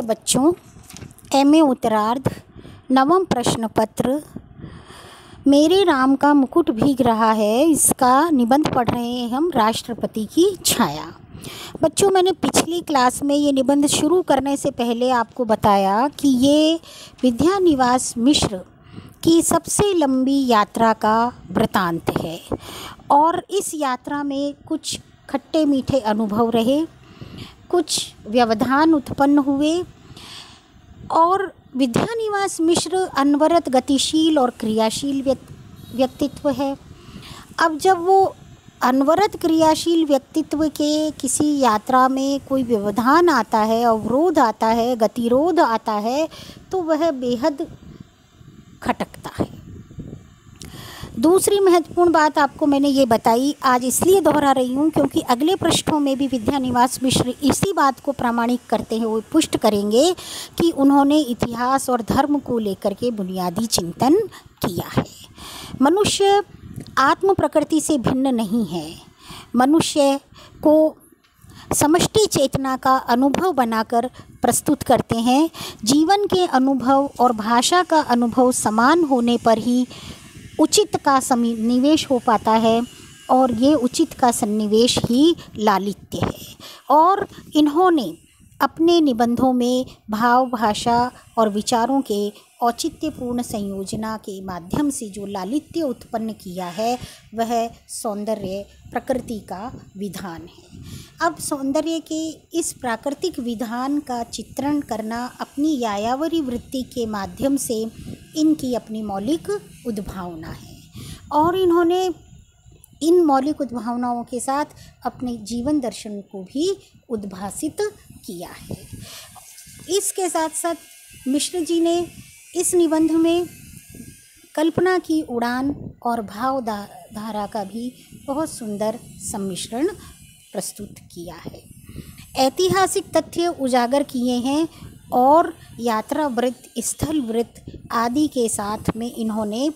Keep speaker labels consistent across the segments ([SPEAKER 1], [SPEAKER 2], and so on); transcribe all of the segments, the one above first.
[SPEAKER 1] बच्चों, एमए उत्तरार्ध नवम प्रश्न पत्र मेरे राम का मुकुट भीग रहा है, इसका निबंध पढ़ रहे हैं हम, राष्ट्रपति की छाया। बच्चों, मैंने पिछली क्लास में ये निबंध शुरू करने से पहले आपको बताया कि ये विद्यानिवास मिश्र की सबसे लंबी यात्रा का वृतांत है और इस यात्रा में कुछ खट्टे मीठे अनुभव रहे, कुछ व्यवधान उत्पन्न हुए और विद्यानिवास मिश्र अनवरत गतिशील और क्रियाशील व्यक्तित्व है। अब जब वो अनवरत क्रियाशील व्यक्तित्व के किसी यात्रा में कोई व्यवधान आता है, अवरोध आता है, गतिरोध आता है, तो वह बेहद खटकता है। दूसरी महत्वपूर्ण बात आपको मैंने ये बताई, आज इसलिए दोहरा रही हूँ क्योंकि अगले पृष्ठों में भी विद्यानिवास मिश्र इसी बात को प्रामाणिक करते हैं, वो पुष्ट करेंगे कि उन्होंने इतिहास और धर्म को लेकर के बुनियादी चिंतन किया है। मनुष्य आत्म प्रकृति से भिन्न नहीं है। मनुष्य को समष्टि चेतना का अनुभव बनाकर प्रस्तुत करते हैं। जीवन के अनुभव और भाषा का अनुभव समान होने पर ही उचित का सन्निवेश हो पाता है और ये उचित का सन्निवेश ही लालित्य है। और इन्होंने अपने निबंधों में भाव, भाषा और विचारों के औचित्यपूर्ण संयोजना के माध्यम से जो लालित्य उत्पन्न किया है वह सौंदर्य प्रकृति का विधान है। अब सौंदर्य के इस प्राकृतिक विधान का चित्रण करना अपनी यायावरी वृत्ति के माध्यम से इनकी अपनी मौलिक उद्भावना है और इन्होंने इन मौलिक उद्भावनाओं के साथ अपने जीवन दर्शन को भी उद्भासित किया है। इसके साथ साथ मिश्र जी ने इस निबंध में कल्पना की उड़ान और भाव धारा का भी बहुत सुंदर सम्मिश्रण प्रस्तुत किया है। ऐतिहासिक तथ्य उजागर किए हैं और यात्रा वृत्त, स्थल वृत्त आदि के साथ में इन्होंने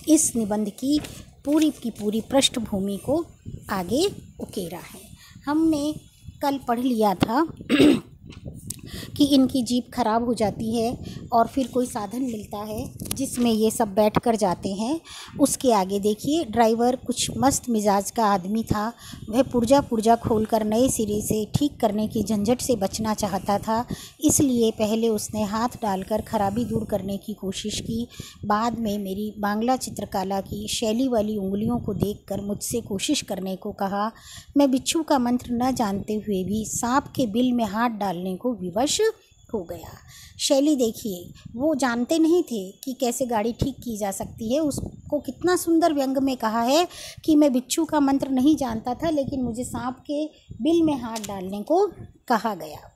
[SPEAKER 1] इस निबंध की पूरी पृष्ठभूमि को आगे उकेरा है। हमने कल पढ़ लिया था कि इनकी जीप खराब हो जाती है और फिर कोई साधन मिलता है जिसमें ये सब बैठ कर जाते हैं। उसके आगे देखिए, ड्राइवर कुछ मस्त मिजाज का आदमी था। वह पुर्जा खोल कर नए सिरे से ठीक करने की झंझट से बचना चाहता था, इसलिए पहले उसने हाथ डालकर खराबी दूर करने की कोशिश की। बाद में मेरी बांग्ला चित्रकला की शैली वाली उंगलियों को देखकर मुझसे कोशिश करने को कहा। मैं बिच्छू का मंत्र न जानते हुए भी सांप के बिल में हाथ डालने को विवश हो गया। शैली देखिए, वो जानते नहीं थे कि कैसे गाड़ी ठीक की जा सकती है। उसको कितना सुंदर व्यंग में कहा है कि मैं बिच्छू का मंत्र नहीं जानता था, लेकिन मुझे सांप के बिल में हाथ डालने को कहा गया।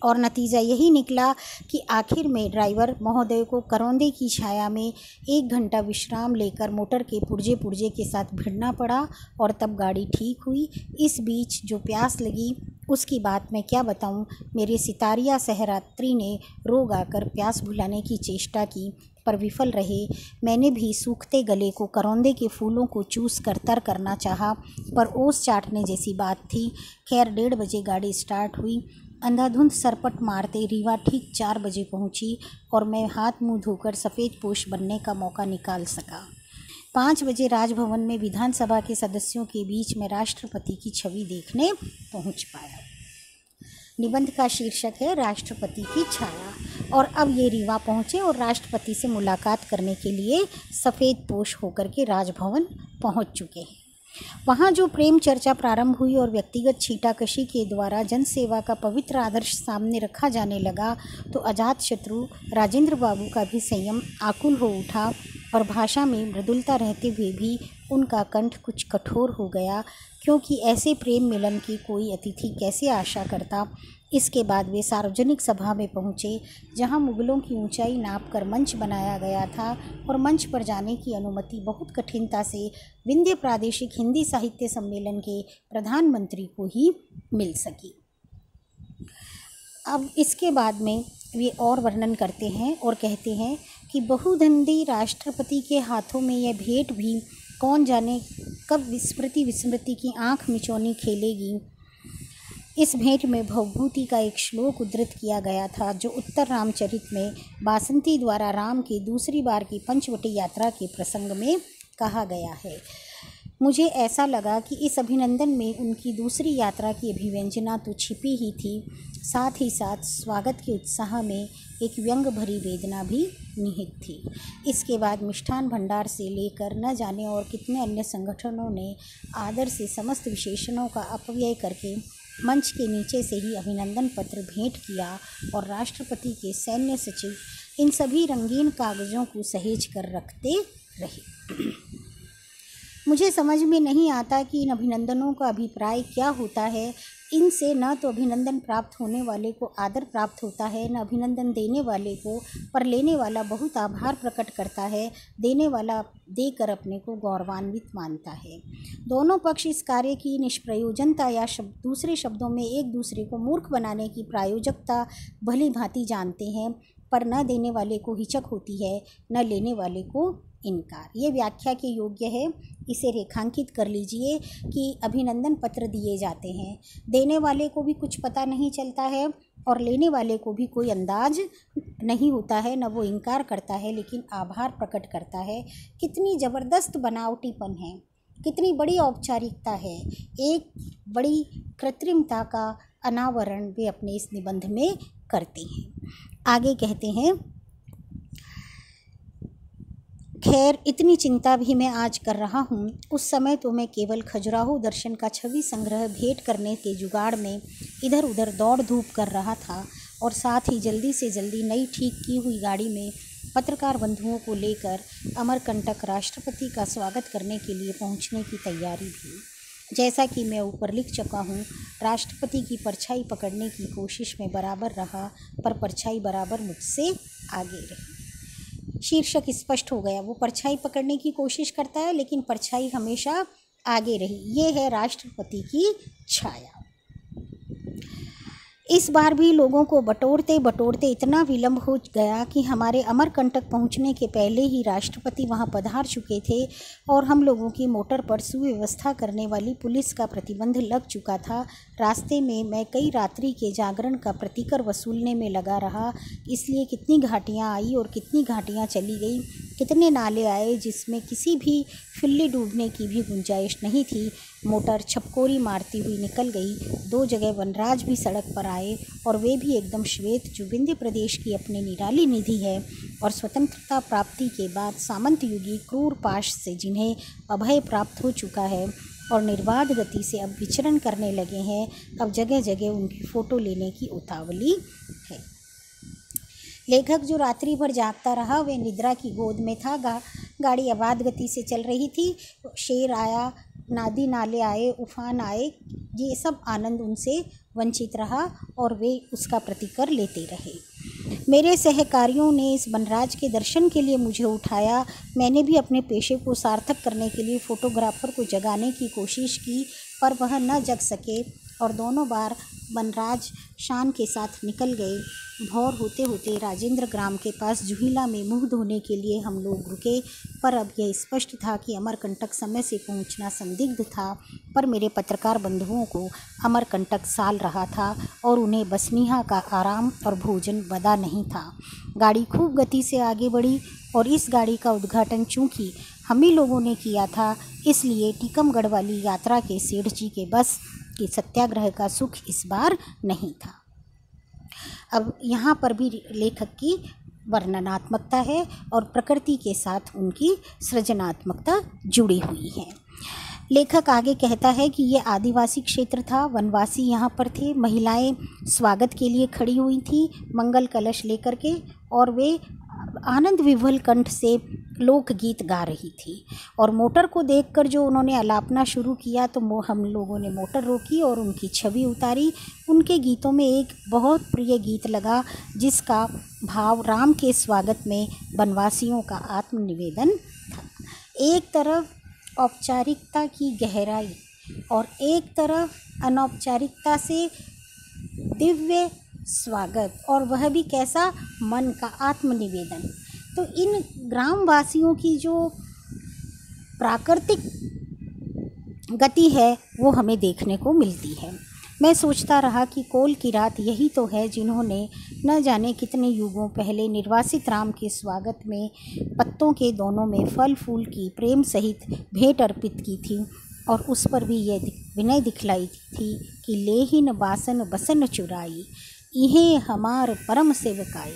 [SPEAKER 1] और नतीजा यही निकला कि आखिर में ड्राइवर महोदय को करौंदे की छाया में 1 घंटा विश्राम लेकर मोटर के पुर्जे के साथ भिड़ना पड़ा और तब गाड़ी ठीक हुई। इस बीच जो प्यास लगी उसकी बात मैं क्या बताऊं। मेरे सितारिया सहयात्री ने रोग आकर प्यास भुलाने की चेष्टा की पर विफल रहे। मैंने भी सूखते गले को करौंदे के फूलों को चूस कर तर करना चाहा, पर ओस चाटने जैसी बात थी। खैर 1:30 बजे गाड़ी स्टार्ट हुई। अंधाधुंध सरपट मारते रीवा ठीक 4 बजे पहुंची और मैं हाथ मुंह धोकर सफ़ेद पोश बनने का मौका निकाल सका। 5 बजे राजभवन में विधानसभा के सदस्यों के बीच में राष्ट्रपति की छवि देखने पहुंच पाया। निबंध का शीर्षक है राष्ट्रपति की छाया। और अब ये रीवा पहुंचे और राष्ट्रपति से मुलाकात करने के लिए सफ़ेद पोश होकर के राजभवन पहुंच चुके हैं। वहाँ जो प्रेम चर्चा प्रारंभ हुई और व्यक्तिगत छीटाकशी के द्वारा जनसेवा का पवित्र आदर्श सामने रखा जाने लगा, तो अजातशत्रु राजेंद्र बाबू का भी संयम आकुल हो उठा और भाषा में मृदुलता रहते हुए भी उनका कंठ कुछ कठोर हो गया, क्योंकि ऐसे प्रेम मिलन की कोई अतिथि कैसे आशा करता। इसके बाद वे सार्वजनिक सभा में पहुँचे, जहाँ मुगलों की ऊंचाई नापकर मंच बनाया गया था और मंच पर जाने की अनुमति बहुत कठिनता से विंध्य प्रादेशिक हिंदी साहित्य सम्मेलन के प्रधानमंत्री को ही मिल सकी। अब इसके बाद में वे और वर्णन करते हैं और कहते हैं कि बहुधंडी राष्ट्रपति के हाथों में यह भेंट भी कौन जाने कब विस्मृति की आँख मिचौनी खेलेगी। इस भेंट में भवभूति का एक श्लोक उद्धृत किया गया था जो उत्तर रामचरित में बासंती द्वारा राम की दूसरी बार की पंचवटी यात्रा के प्रसंग में कहा गया है। मुझे ऐसा लगा कि इस अभिनंदन में उनकी दूसरी यात्रा की अभिव्यंजना तो छिपी ही थी, साथ ही साथ स्वागत के उत्साह में एक व्यंग भरी वेदना भी निहित थी। इसके बाद मिष्ठान भंडार से लेकर न जाने और कितने अन्य संगठनों ने आदर से समस्त विशेषणों का अपव्यय करके मंच के नीचे से ही अभिनंदन पत्र भेंट किया और राष्ट्रपति के सैन्य सचिव इन सभी रंगीन कागज़ों को सहेज कर रखते रहे। मुझे समझ में नहीं आता कि इन अभिनंदनों का अभिप्राय क्या होता है। इनसे न तो अभिनंदन प्राप्त होने वाले को आदर प्राप्त होता है, न अभिनंदन देने वाले को, पर लेने वाला बहुत आभार प्रकट करता है, देने वाला देकर अपने को गौरवान्वित मानता है। दोनों पक्ष इस कार्य की निष्प्रयोजनता या दूसरे शब्दों में एक दूसरे को मूर्ख बनाने की प्रायोजकता भली भांति जानते हैं, पर न देने वाले को हिचक होती है, न लेने वाले को इनकार। ये व्याख्या के योग्य है। इसे रेखांकित कर लीजिए कि अभिनंदन पत्र दिए जाते हैं, देने वाले को भी कुछ पता नहीं चलता है और लेने वाले को भी कोई अंदाज नहीं होता है, न वो इनकार करता है लेकिन आभार प्रकट करता है। कितनी ज़बरदस्त बनावटीपन है, कितनी बड़ी औपचारिकता है, एक बड़ी कृत्रिमता का अनावरण वे अपने इस निबंध में करते हैं। आगे कहते हैं, खैर इतनी चिंता भी मैं आज कर रहा हूँ, उस समय तो मैं केवल खजुराहो दर्शन का छवि संग्रह भेंट करने के जुगाड़ में इधर उधर दौड़ धूप कर रहा था और साथ ही जल्दी से जल्दी नई ठीक की हुई गाड़ी में पत्रकार बंधुओं को लेकर अमरकंटक राष्ट्रपति का स्वागत करने के लिए पहुँचने की तैयारी भी। जैसा कि मैं ऊपर लिख चुका हूँ, राष्ट्रपति की परछाई पकड़ने की कोशिश में बराबर रहा, पर परछाई बराबर मुझसे आगे रही। शीर्षक स्पष्ट हो गया, वो परछाई पकड़ने की कोशिश करता है लेकिन परछाई हमेशा आगे रही। ये है राष्ट्रपति की छाया। इस बार भी लोगों को बटोरते बटोरते इतना विलंब हो गया कि हमारे अमरकंटक पहुंचने के पहले ही राष्ट्रपति वहां पधार चुके थे और हम लोगों की मोटर पर सुव्यवस्था करने वाली पुलिस का प्रतिबंध लग चुका था। रास्ते में मैं कई रात्रि के जागरण का प्रतिकर वसूलने में लगा रहा, इसलिए कितनी घाटियाँ आई और कितनी घाटियाँ चली गई, कितने नाले आए जिसमें किसी भी फिल्ली डूबने की भी गुंजाइश नहीं थी। मोटर छपकोरी मारती हुई निकल गई। 2 जगह वनराज भी सड़क पर आए और वे भी एकदम श्वेत, जो विंध्य प्रदेश की अपनी निराली निधि है और स्वतंत्रता प्राप्ति के बाद सामंत युगी क्रूर पाश से जिन्हें अभय प्राप्त हो चुका है और निर्बाध गति से अब विचरण करने लगे हैं। अब जगह जगह उनकी फ़ोटो लेने की उतावली है। लेखक जो रात्रि भर जागता रहा वे निद्रा की गोद में था। गाड़ी अबाध गति से चल रही थी। शेर आया, नादी नाले आए, उफान आए, ये सब आनंद उनसे वंचित रहा और वे उसका प्रतिकर लेते रहे। मेरे सहकारियों ने इस वनराज के दर्शन के लिए मुझे उठाया। मैंने भी अपने पेशे को सार्थक करने के लिए फ़ोटोग्राफर को जगाने की कोशिश की, पर वह न जग सके और दोनों बार वनराज शान के साथ निकल गए। भोर होते होते राजेंद्र ग्राम के पास जुहिला में मुँह धोने के लिए हम लोग रुके, पर अब यह स्पष्ट था कि अमरकंटक समय से पहुंचना संदिग्ध था। पर मेरे पत्रकार बंधुओं को अमरकंटक साल रहा था और उन्हें बसनीहा का आराम और भोजन बदा नहीं था। गाड़ी खूब गति से आगे बढ़ी और इस गाड़ी का उद्घाटन चूँकि हम ही लोगों ने किया था, इसलिए टीकमगढ़ वाली यात्रा के सेठ जी के बस कि सत्याग्रह का सुख इस बार नहीं था। अब यहाँ पर भी लेखक की वर्णनात्मकता है और प्रकृति के साथ उनकी सृजनात्मकता जुड़ी हुई है। लेखक आगे कहता है कि ये आदिवासी क्षेत्र था, वनवासी यहाँ पर थे, महिलाएं स्वागत के लिए खड़ी हुई थी मंगल कलश लेकर के और वे आनंद विभल कंठ से लोकगीत गा रही थी। और मोटर को देखकर जो उन्होंने अलापना शुरू किया तो हम लोगों ने मोटर रोकी और उनकी छवि उतारी। उनके गीतों में एक बहुत प्रिय गीत लगा जिसका भाव राम के स्वागत में वनवासियों का आत्मनिवेदन था। एक तरफ औपचारिकता की गहराई और एक तरफ अनौपचारिकता से दिव्य स्वागत, और वह भी कैसा, मन का आत्मनिवेदन। तो इन ग्रामवासियों की जो प्राकृतिक गति है वो हमें देखने को मिलती है। मैं सोचता रहा कि कोल की रात यही तो है जिन्होंने न जाने कितने युगों पहले निर्वासित राम के स्वागत में पत्तों के दोनों में फल फूल की प्रेम सहित भेंट अर्पित की थी, और उस पर भी यह विनय दिखलाई थी कि लेहिन बासन बसन चुराई, इहे हमार परम सेवकाई।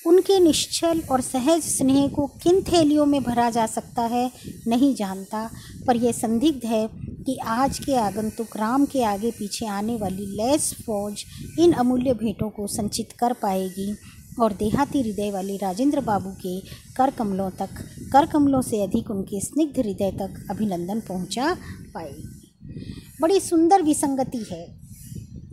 [SPEAKER 1] उनके निश्चल और सहज स्नेह को किन थैलियों में भरा जा सकता है नहीं जानता, पर यह संदिग्ध है कि आज के आगंतुक राम के आगे पीछे आने वाली लैस फौज इन अमूल्य भेंटों को संचित कर पाएगी और देहाती हृदय वाले राजेंद्र बाबू के कर कमलों से अधिक उनके स्निग्ध हृदय तक अभिनंदन पहुंचा पाएगी। बड़ी सुंदर विसंगति है।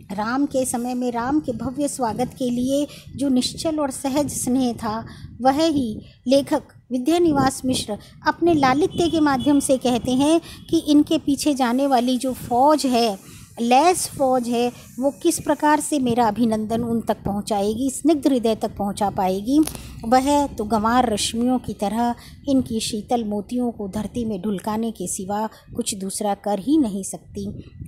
[SPEAKER 1] राम के समय में राम के भव्य स्वागत के लिए जो निश्चल और सहज स्नेह था, वह ही लेखक विद्यानिवास मिश्र अपने लालित्य के माध्यम से कहते हैं कि इनके पीछे जाने वाली जो फौज है, लैस फौज है, वो किस प्रकार से मेरा अभिनंदन उन तक पहुंचाएगी, स्निग्ध हृदय तक पहुंचा पाएगी। वह तो गंवार रश्मियों की तरह इनकी शीतल मोतियों को धरती में ढुलकाने के सिवा कुछ दूसरा कर ही नहीं सकती।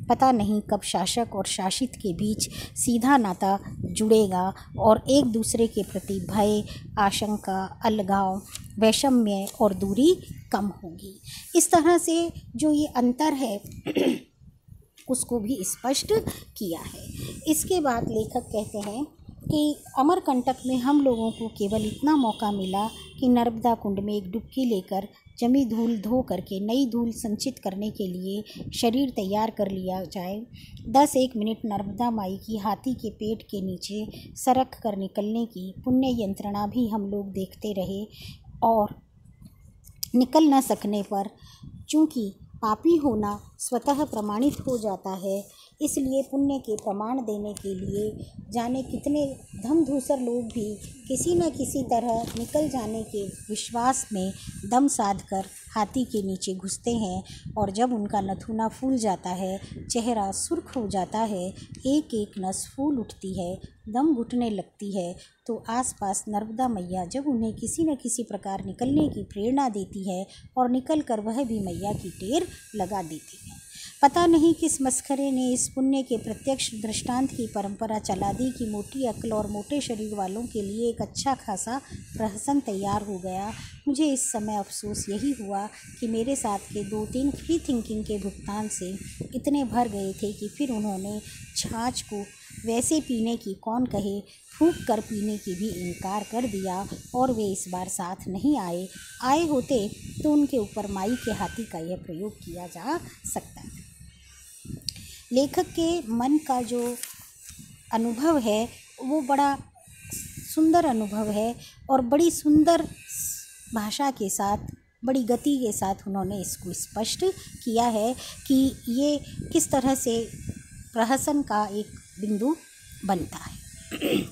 [SPEAKER 1] पता नहीं कब शासक और शासित के बीच सीधा नाता जुड़ेगा और एक दूसरे के प्रति भय, आशंका, अलगाव, वैषम्य और दूरी कम होगी। इस तरह से जो ये अंतर है उसको भी स्पष्ट किया है। इसके बाद लेखक कहते हैं कि अमरकंटक में हम लोगों को केवल इतना मौका मिला कि नर्मदा कुंड में एक डुबकी लेकर जमी धूल धो करके नई धूल संचित करने के लिए शरीर तैयार कर लिया जाए। 10-1 मिनट नर्मदा माई की हाथी के पेट के नीचे सरक कर निकलने की पुण्य यंत्रणा भी हम लोग देखते रहे, और निकल न सकने पर चूँकि पापी होना स्वतः प्रमाणित हो जाता है, इसलिए पुण्य के प्रमाण देने के लिए जाने कितने धमधूसर लोग भी किसी न किसी तरह निकल जाने के विश्वास में दम साध कर हाथी के नीचे घुसते हैं, और जब उनका नथुना फूल जाता है, चेहरा सुर्ख हो जाता है, एक एक नस फूल उठती है, दम घुटने लगती है, तो आसपास नर्मदा मैया जब उन्हें किसी न किसी प्रकार निकलने की प्रेरणा देती है और निकल कर वह भी मैया की टेर लगा देती है। पता नहीं किस मस्खरे ने इस पुण्य के प्रत्यक्ष दृष्टांत की परंपरा चला दी कि मोटी अक्ल और मोटे शरीर वालों के लिए एक अच्छा खासा प्रहसन तैयार हो गया। मुझे इस समय अफसोस यही हुआ कि मेरे साथ के 2-3 फ्री थिंकिंग के भुगतान से इतने भर गए थे कि फिर उन्होंने छाछ को वैसे पीने की कौन कहे, फूंक कर पीने की भी इनकार कर दिया, और वे इस बार साथ नहीं आए होते तो उनके ऊपर माई के हाथी का यह प्रयोग किया जा सकता था। लेखक के मन का जो अनुभव है वो बड़ा सुंदर अनुभव है, और बड़ी सुंदर भाषा के साथ, बड़ी गति के साथ उन्होंने इसको स्पष्ट किया है कि ये किस तरह से प्रहसन का एक बिंदु बनता है।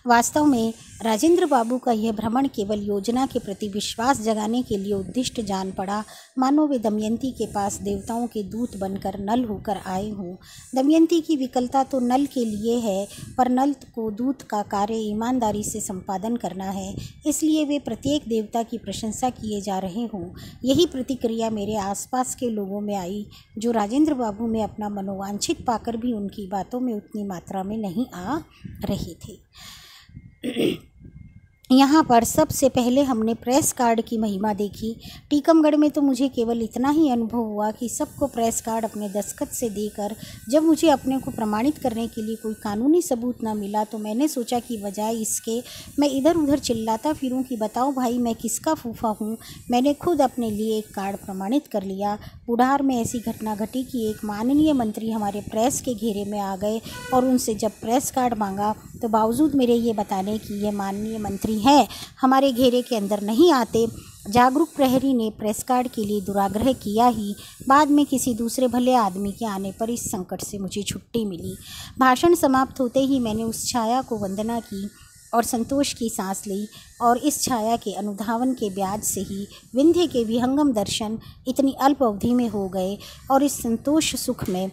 [SPEAKER 1] वास्तव में राजेंद्र बाबू का यह भ्रमण केवल योजना के प्रति विश्वास जगाने के लिए उद्दिष्ट जान पड़ा, मानो वे दमयंती के पास देवताओं के दूत बनकर नल होकर आए हों। दमयंती की विकलता तो नल के लिए है, पर नल को दूत का कार्य ईमानदारी से संपादन करना है, इसलिए वे प्रत्येक देवता की प्रशंसा किए जा रहे हों। यही प्रतिक्रिया मेरे आसपास के लोगों में आई, जो राजेंद्र बाबू में अपना मनोवांछित पाकर भी उनकी बातों में उतनी मात्रा में नहीं आ रहे थे। यहाँ पर सबसे पहले हमने प्रेस कार्ड की महिमा देखी। टीकमगढ़ में तो मुझे केवल इतना ही अनुभव हुआ कि सबको प्रेस कार्ड अपने दस्तखत से देकर जब मुझे अपने को प्रमाणित करने के लिए कोई कानूनी सबूत न मिला, तो मैंने सोचा कि बजाय इसके मैं इधर उधर चिल्लाता फिरूं कि बताओ भाई मैं किसका फूफा हूँ, मैंने खुद अपने लिए एक कार्ड प्रमाणित कर लिया। बुढ़ार में ऐसी घटना घटी कि एक माननीय मंत्री हमारे प्रेस के घेरे में आ गए, और उनसे जब प्रेस कार्ड मांगा तो बावजूद मेरे ये बताने कि ये माननीय मंत्री हैं, हमारे घेरे के अंदर नहीं आते, जागरूक प्रहरी ने प्रेस कार्ड के लिए दुराग्रह किया ही। बाद में किसी दूसरे भले आदमी के आने पर इस संकट से मुझे छुट्टी मिली। भाषण समाप्त होते ही मैंने उस छाया को वंदना की और संतोष की सांस ली, और इस छाया के अनुधावन के ब्याज से ही विंध्य के विहंगम दर्शन इतनी अल्प अवधि में हो गए, और इस संतोष सुख में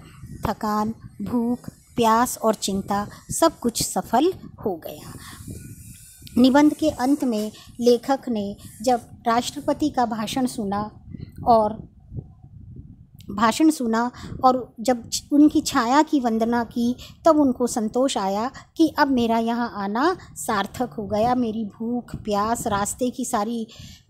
[SPEAKER 1] थकान, भूख, प्यास और चिंता सब कुछ सफल हो गया। निबंध के अंत में लेखक ने जब राष्ट्रपति का भाषण सुना और भाषण सुना और जब उनकी छाया की वंदना की तब उनको संतोष आया कि अब मेरा यहाँ आना सार्थक हो गया। मेरी भूख प्यास, रास्ते की सारी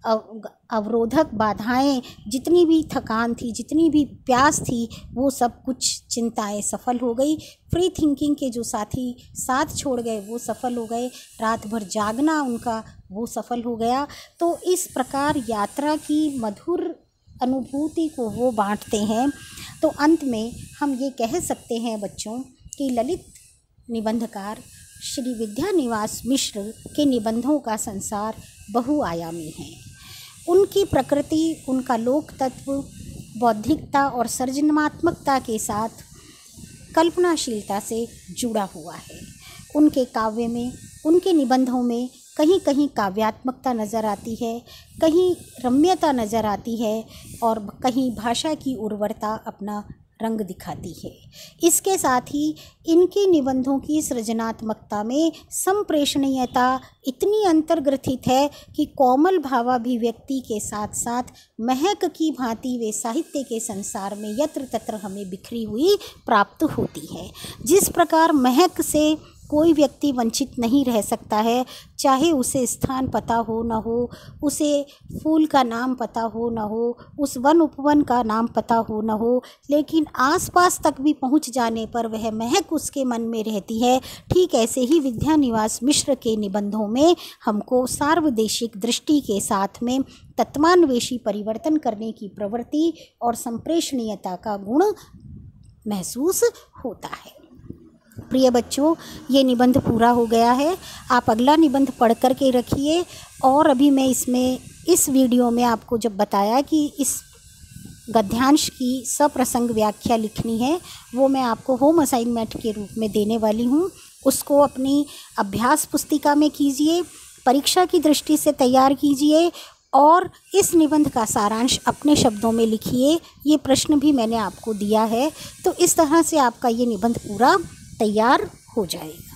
[SPEAKER 1] अवरोधक बाधाएं, जितनी भी थकान थी, जितनी भी प्यास थी, वो सब कुछ चिंताएं सफल हो गई। फ्री थिंकिंग के जो साथी साथ छोड़ गए वो सफल हो गए। रात भर जागना उनका वो सफल हो गया। तो इस प्रकार यात्रा की मधुर अनुभूति को वो बांटते हैं। तो अंत में हम ये कह सकते हैं बच्चों कि ललित निबंधकार श्री विद्यानिवास मिश्र के निबंधों का संसार बहुआयामी है। उनकी प्रकृति, उनका लोक तत्व, बौद्धिकता और सृजनात्मकता के साथ कल्पनाशीलता से जुड़ा हुआ है। उनके काव्य में, उनके निबंधों में कहीं कहीं काव्यात्मकता नज़र आती है, कहीं रम्यता नज़र आती है और कहीं भाषा की उर्वरता अपना रंग दिखाती है। इसके साथ ही इनके निबंधों की सृजनात्मकता में संप्रेषणीयता इतनी अंतर्ग्रथित है कि कोमल भावाभिव्यक्ति के साथ साथ महक की भांति वे साहित्य के संसार में यत्र तत्र हमें बिखरी हुई प्राप्त होती है। जिस प्रकार महक से कोई व्यक्ति वंचित नहीं रह सकता है, चाहे उसे स्थान पता हो न हो, उसे फूल का नाम पता हो न हो, उस वन उपवन का नाम पता हो न हो, लेकिन आसपास तक भी पहुंच जाने पर वह महक उसके मन में रहती है। ठीक ऐसे ही विद्यानिवास मिश्र के निबंधों में हमको सार्वदेशिक दृष्टि के साथ में तत्वान्वेषी परिवर्तन करने की प्रवृत्ति और संप्रेषणीयता का गुण महसूस होता है। प्रिय बच्चों, ये निबंध पूरा हो गया है। आप अगला निबंध पढ़ कर के रखिए। और अभी मैं इस वीडियो में आपको जब बताया कि इस गद्यांश की सप्रसंग व्याख्या लिखनी है, वो मैं आपको होम असाइनमेंट के रूप में देने वाली हूँ। उसको अपनी अभ्यास पुस्तिका में कीजिए, परीक्षा की दृष्टि से तैयार कीजिए और इस निबंध का सारांश अपने शब्दों में लिखिए। ये प्रश्न भी मैंने आपको दिया है। तो इस तरह से आपका ये निबंध पूरा तैयार हो जाएगा।